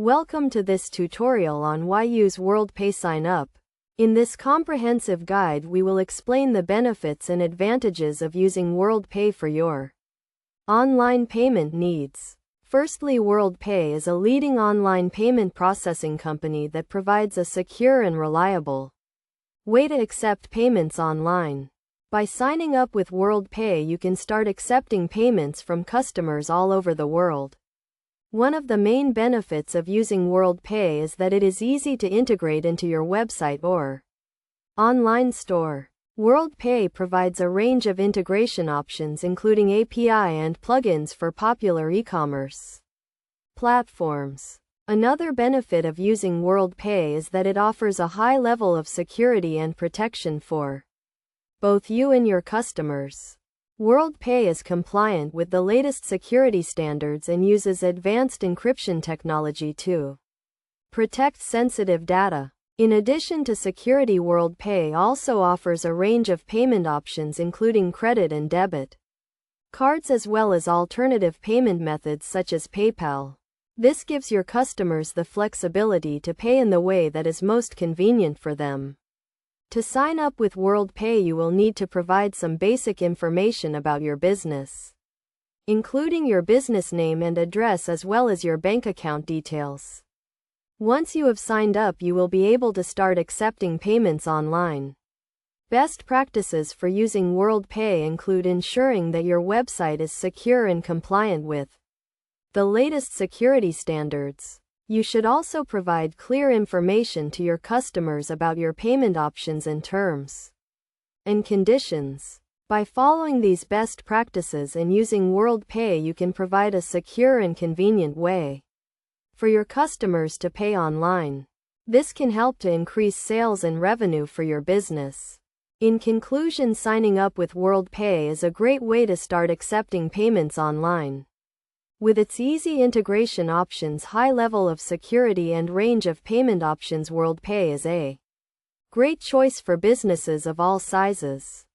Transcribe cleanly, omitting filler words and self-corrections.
Welcome to this tutorial on why use WorldPay Sign Up. In this comprehensive guide we will explain the benefits and advantages of using WorldPay for your online payment needs. Firstly, WorldPay is a leading online payment processing company that provides a secure and reliable way to accept payments online. By signing up with WorldPay, you can start accepting payments from customers all over the world. One of the main benefits of using WorldPay is that it is easy to integrate into your website or online store. WorldPay provides a range of integration options including API and plugins for popular e-commerce platforms. Another benefit of using WorldPay is that it offers a high level of security and protection for both you and your customers. WorldPay is compliant with the latest security standards and uses advanced encryption technology to protect sensitive data. In addition to security, WorldPay also offers a range of payment options including credit and debit cards as well as alternative payment methods such as PayPal. This gives your customers the flexibility to pay in the way that is most convenient for them. To sign up with WorldPay, you will need to provide some basic information about your business, including your business name and address as well as your bank account details. Once you have signed up, you will be able to start accepting payments online. Best practices for using WorldPay include ensuring that your website is secure and compliant with the latest security standards. You should also provide clear information to your customers about your payment options and terms and conditions. By following these best practices and using WorldPay, you can provide a secure and convenient way for your customers to pay online. This can help to increase sales and revenue for your business. In conclusion, signing up with WorldPay is a great way to start accepting payments online. With its easy integration options, high level of security and range of payment options, WorldPay is a great choice for businesses of all sizes.